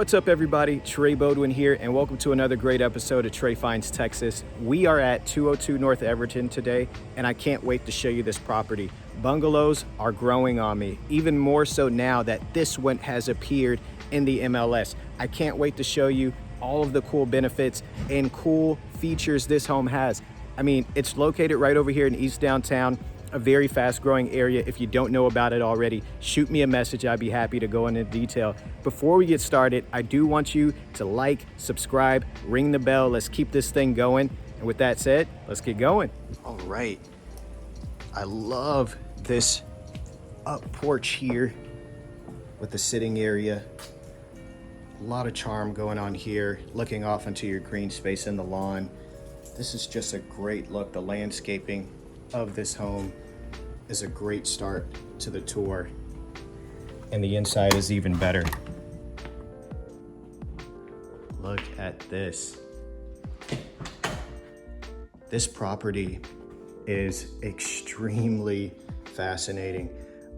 What's up, everybody? Trey Bodwin here, and welcome to another great episode of Trey Finds Texas. We are at 202 North Everton today, and I can't wait to show you this property. Bungalows are growing on me, even more so now that this one has appeared in the MLS. I can't wait to show you all of the cool benefits and cool features this home has. I mean, it's located right over here in East Downtown, a very fast growing area. If you don't know about it already, shoot me a message. I'd be happy to go into detail. Before we get started, I do want you to like, subscribe, ring the bell. Let's keep this thing going. And with that said, let's get going. All right. I love this up porch here with the sitting area. A lot of charm going on here, looking off into your green space in the lawn. This is just a great look. The landscaping of this home is a great start to the tour, and the inside is even better. Look at this. This property is extremely fascinating.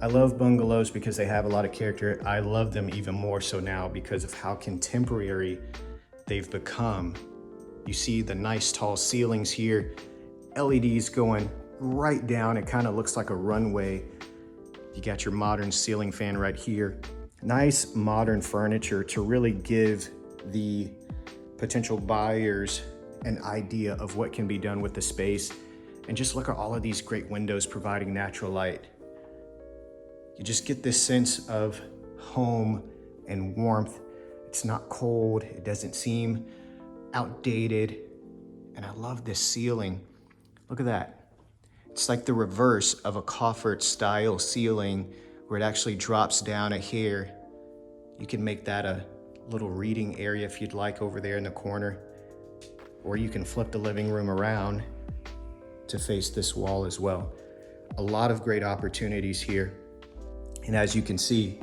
I love bungalows because they have a lot of character. I love them even more so now because of how contemporary they've become. You see the nice tall ceilings here, LEDs going right down. It kind of looks like a runway. You got your modern ceiling fan right here. Nice modern furniture to really give the potential buyers an idea of what can be done with the space. And just look at all of these great windows providing natural light. You just get this sense of home and warmth. It's not cold. It doesn't seem outdated. And I love this ceiling. Look at that. It's like the reverse of a coffered style ceiling where it actually drops down a hair. You can make that a little reading area if you'd like over there in the corner, or you can flip the living room around to face this wall as well. A lot of great opportunities here. And as you can see,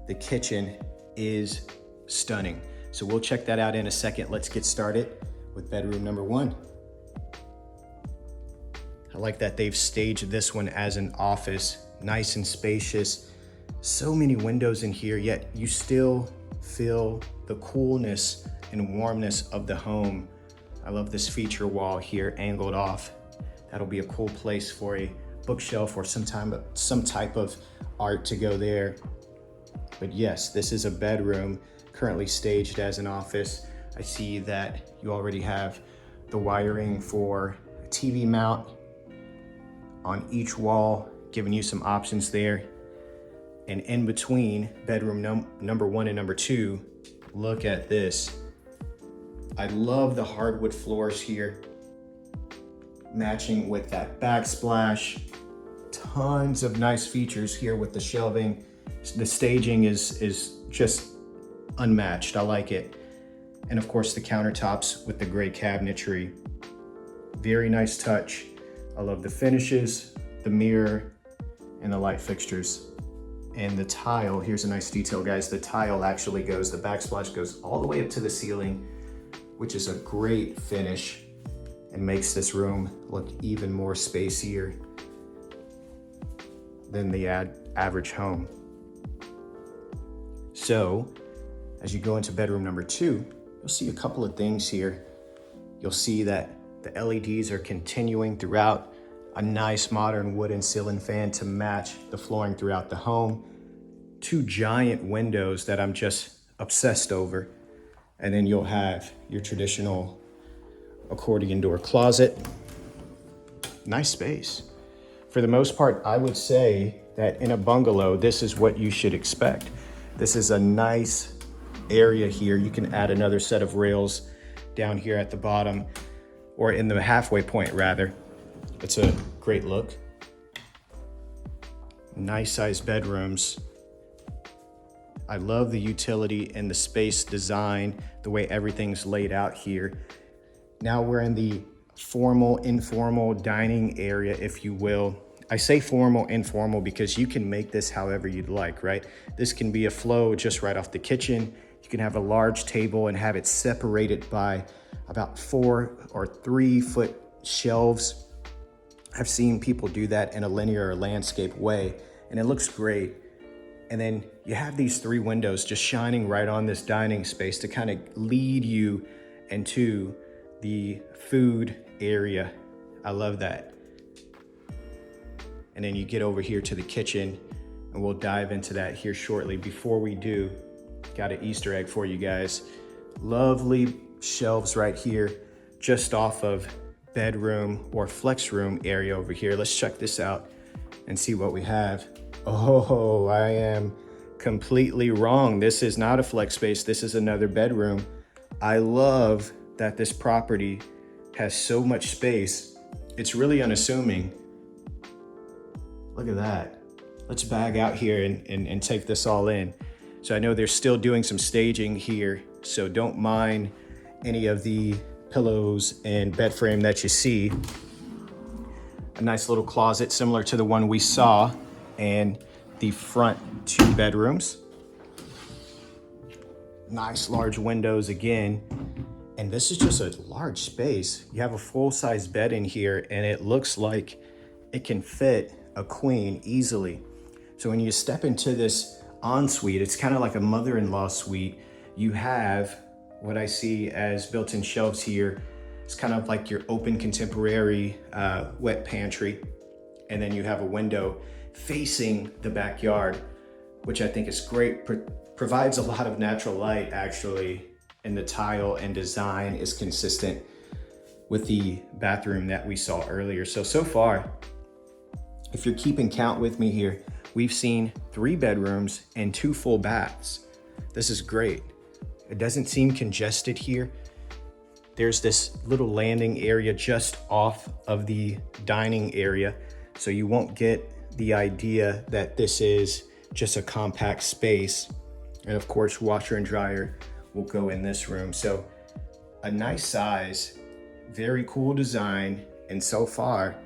the kitchen is stunning. So we'll check that out in a second. Let's get started with bedroom number one. I like that they've staged this one as an office, nice and spacious. So many windows in here, yet you still feel the coolness and warmness of the home. I love this feature wall here angled off. That'll be a cool place for a bookshelf or some type of art to go there. But yes, this is a bedroom currently staged as an office. I see that you already have the wiring for a TV mount on each wall, giving you some options there. And in between bedroom number one and number two, look at this. I love the hardwood floors here, matching with that backsplash. Tons of nice features here with the shelving. The staging is just unmatched. I like it. And of course the countertops with the gray cabinetry. Very nice touch. I love the finishes, the mirror, and the light fixtures. And the tile, here's a nice detail, guys. The tile actually goes, the backsplash goes all the way up to the ceiling, which is a great finish and makes this room look even more spacier than the average home. So, as you go into bedroom number two, you'll see a couple of things here. You'll see that the LEDs are continuing throughout, a nice modern wooden ceiling fan to match the flooring throughout the home. Two giant windows that I'm just obsessed over. And then you'll have your traditional accordion door closet. Nice space. For the most part, I would say that in a bungalow, this is what you should expect. This is a nice area here. You can add another set of rails down here at the bottom, or in the halfway point rather. It's a great look. Nice sized bedrooms. I love the utility and the space design, the way everything's laid out here. Now we're in the formal, informal dining area, if you will. I say formal, informal because you can make this however you'd like, right? This can be a flow just right off the kitchen. You can have a large table and have it separated by about 4 or 3 foot shelves. I've seen people do that in a linear or landscape way, and it looks great. And then you have these 3 windows just shining right on this dining space to kind of lead you into the food area. I love that. And then you get over here to the kitchen, and we'll dive into that here shortly. Before we do, got an Easter egg for you guys. Lovely shelves right here, just off of bedroom or flex room area over here. Let's check this out and see what we have. Oh, I am completely wrong. This is not a flex space. This is another bedroom. I love that this property has so much space. It's really unassuming. Look at that. Let's bag out here and take this all in. So I know they're still doing some staging here, so don't mind any of the pillows and bed frame that you see. A nice little closet similar to the one we saw, and the front 2 bedrooms. Nice large windows again. And this is just a large space. You have a full-size bed in here, and it looks like it can fit a queen easily. So when you step into this ensuite, it's kind of like a mother-in-law suite. You have what I see as built-in shelves here. It's kind of like your open contemporary wet pantry. And then you have a window facing the backyard, which I think is great. Provides a lot of natural light actually, and the tile and design is consistent with the bathroom that we saw earlier. So far, if you're keeping count with me here, we've seen 3 bedrooms and 2 full baths. This is great. It doesn't seem congested here. There's this little landing area just off of the dining area, so you won't get the idea that this is just a compact space. And of course, washer and dryer will go in this room. So a nice size, very cool design, and so far,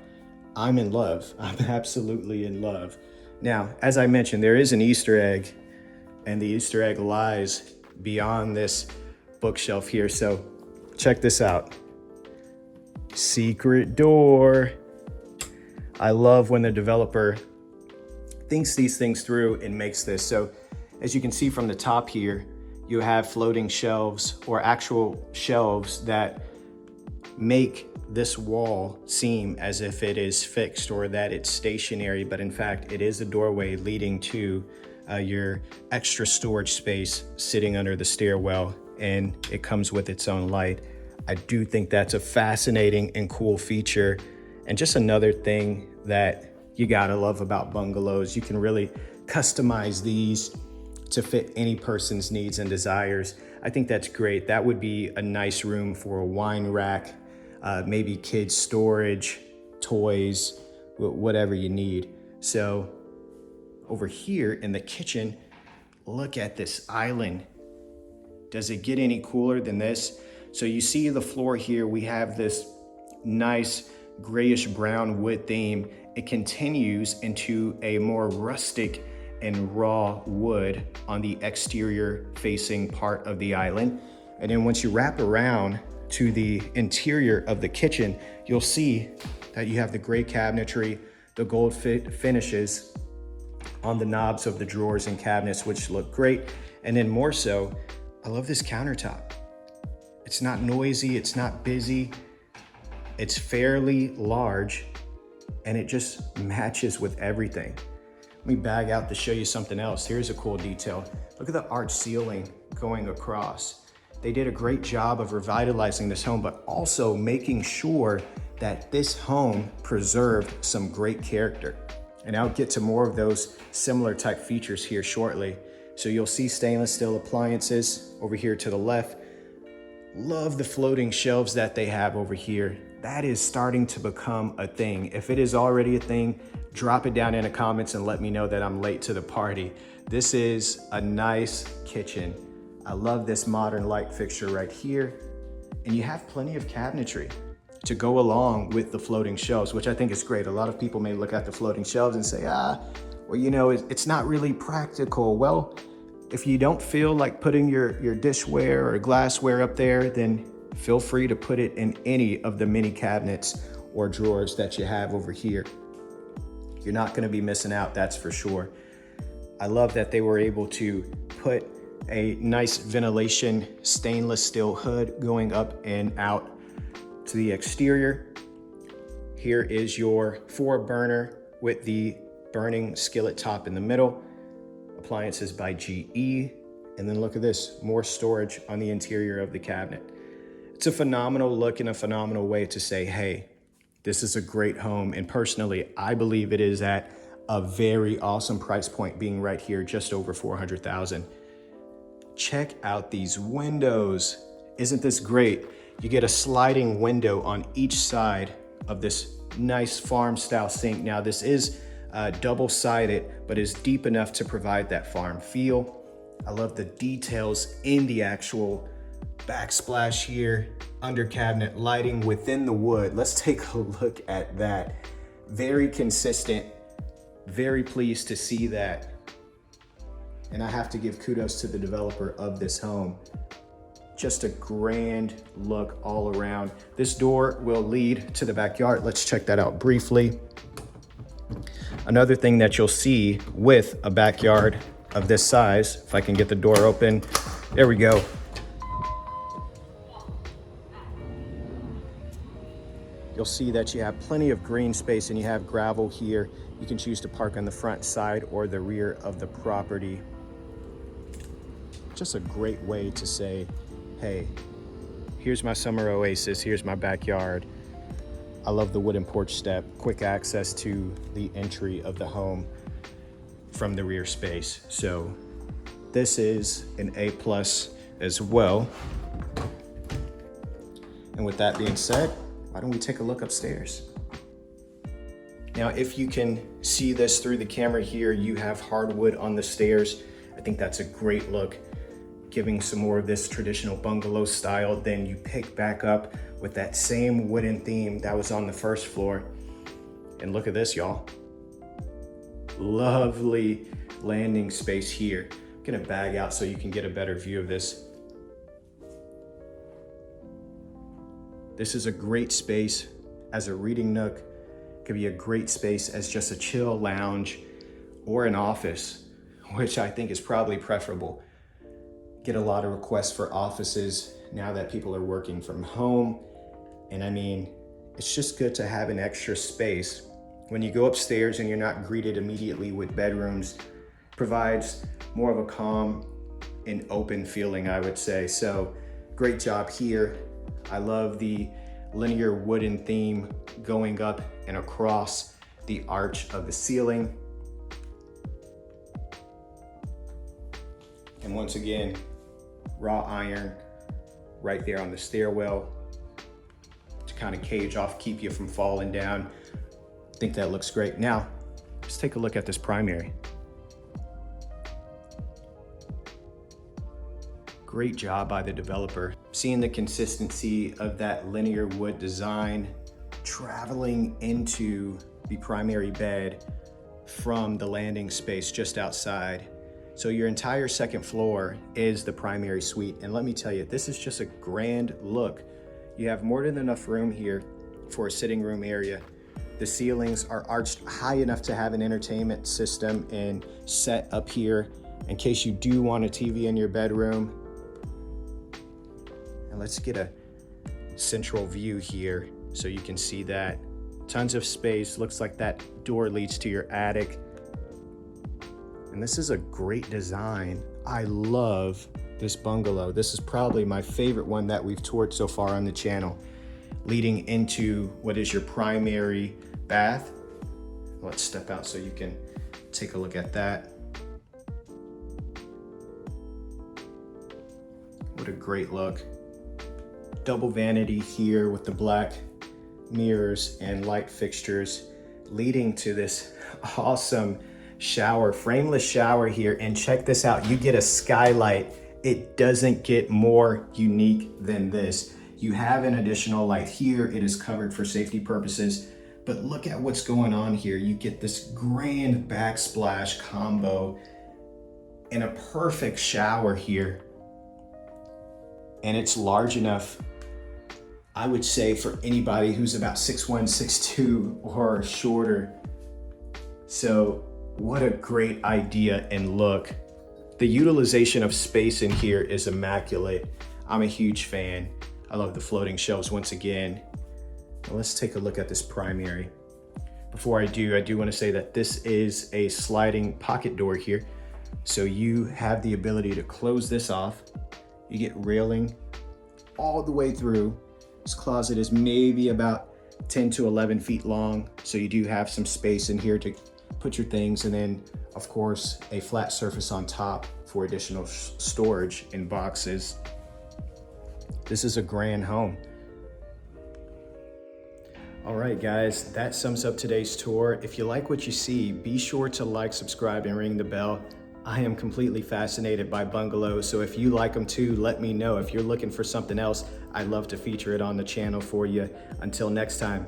I'm in love. I'm absolutely in love. Now, as I mentioned, there is an Easter egg, and the Easter egg lies beyond this bookshelf here. So check this out. Secret door. I love when the developer thinks these things through and makes this. So as you can see from the top here, you have floating shelves or actual shelves that make this wall seem as if it is fixed or that it's stationary, but in fact, it is a doorway leading to your extra storage space sitting under the stairwell, and it comes with its own light. I do think that's a fascinating and cool feature, and just another thing that you gotta love about bungalows. You can really customize these to fit any person's needs and desires. I think that's great. That would be a nice room for a wine rack, maybe kids storage, toys, whatever you need. So over here in the kitchen, look at this island. Does it get any cooler than this? So you see the floor here, we have this nice grayish brown wood theme. It continues into a more rustic and raw wood on the exterior facing part of the island. And then once you wrap around to the interior of the kitchen, you'll see that you have the gray cabinetry, the gold finishes on the knobs of the drawers and cabinets, which look great. And then more so, I love this countertop. It's not noisy, it's not busy, it's fairly large, and it just matches with everything. Let me bag out to show you something else. Here's a cool detail. Look at the arch ceiling going across. They did a great job of revitalizing this home, but also making sure that this home preserved some great character. And I'll get to more of those similar type features here shortly. So you'll see stainless steel appliances over here to the left. Love the floating shelves that they have over here. That is starting to become a thing. If it is already a thing, drop it down in the comments and let me know that I'm late to the party. This is a nice kitchen. I love this modern light fixture right here. And you have plenty of cabinetry to go along with the floating shelves, which I think is great. A lot of people may look at the floating shelves and say, well, you know, it's not really practical. Well, if you don't feel like putting your dishware or glassware up there, then feel free to put it in any of the mini cabinets or drawers that you have over here. You're not gonna be missing out, that's for sure. I love that they were able to put a nice ventilation stainless steel hood going up and out to the exterior. Here is your 4-burner with the burning skillet top in the middle. Appliances by GE. And then look at this, more storage on the interior of the cabinet. It's a phenomenal look and a phenomenal way to say, hey, this is a great home. And personally, I believe it is at a very awesome price point, being right here, just over $400,000. Check out these windows. Isn't this great? You get a sliding window on each side of this nice farm style sink. Now this is double-sided, but is deep enough to provide that farm feel. I love the details in the actual backsplash here, under cabinet lighting within the wood. Let's take a look at that. Very consistent, very pleased to see that. And I have to give kudos to the developer of this home. Just a grand look all around. This door will lead to the backyard. Let's check that out briefly. Another thing that you'll see with a backyard of this size, if I can get the door open, there we go. You'll see that you have plenty of green space and you have gravel here. You can choose to park on the front side or the rear of the property. Just a great way to say, hey, here's my summer oasis, here's my backyard. I love the wooden porch step, quick access to the entry of the home from the rear space. So this is an A+ as well. And with that being said, why don't we take a look upstairs? Now, if you can see this through the camera here, you have hardwood on the stairs. I think that's a great look, giving some more of this traditional bungalow style. Then you pick back up with that same wooden theme that was on the first floor. And look at this, y'all. Lovely landing space here. I'm gonna bag out so you can get a better view of this. This is a great space as a reading nook. It could be a great space as just a chill lounge or an office, which I think is probably preferable. Get a lot of requests for offices now that people are working from home. And I mean, it's just good to have an extra space. When you go upstairs and you're not greeted immediately with bedrooms, provides more of a calm and open feeling, I would say. So great job here. I love the linear wooden theme going up and across the arch of the ceiling. And once again, raw iron right there on the stairwell to kind of cage off, keep you from falling down. I think that looks great. Now, let's take a look at this primary. Great job by the developer. Seeing the consistency of that linear wood design traveling into the primary bed from the landing space just outside. So your entire second floor is the primary suite. And let me tell you, this is just a grand look. You have more than enough room here for a sitting room area. The ceilings are arched high enough to have an entertainment system and set up here in case you do want a TV in your bedroom. And let's get a central view here so you can see that. Tons of space. Looks like that door leads to your attic. And this is a great design. I love this bungalow. This is probably my favorite one that we've toured so far on the channel, leading into what is your primary bath. Let's step out so you can take a look at that. What a great look. Double vanity here with the black mirrors and light fixtures, leading to this awesome shower, frameless shower here. And check this out, you get a skylight. It doesn't get more unique than this. You have an additional light here. It is covered for safety purposes, but look at what's going on here. You get this grand backsplash combo and a perfect shower here. And it's large enough, I would say, for anybody who's about 6'1", 6'2", or shorter. So What a great idea and look. The utilization of space in here is immaculate. I'm a huge fan. I love the floating shelves once again. Now let's take a look at this primary. Before I do want to say that this is a sliding pocket door here. So you have the ability to close this off. You get railing all the way through. This closet is maybe about 10 to 11 feet long. So you do have some space in here to put your things, and then of course a flat surface on top for additional storage in boxes. This is a grand home. All right, guys, that sums up today's tour. If you like what you see, be sure to like, subscribe, and ring the bell. I am completely fascinated by bungalows, so if you like them too, let me know. If you're looking for something else, I'd love to feature it on the channel for you. Until next time,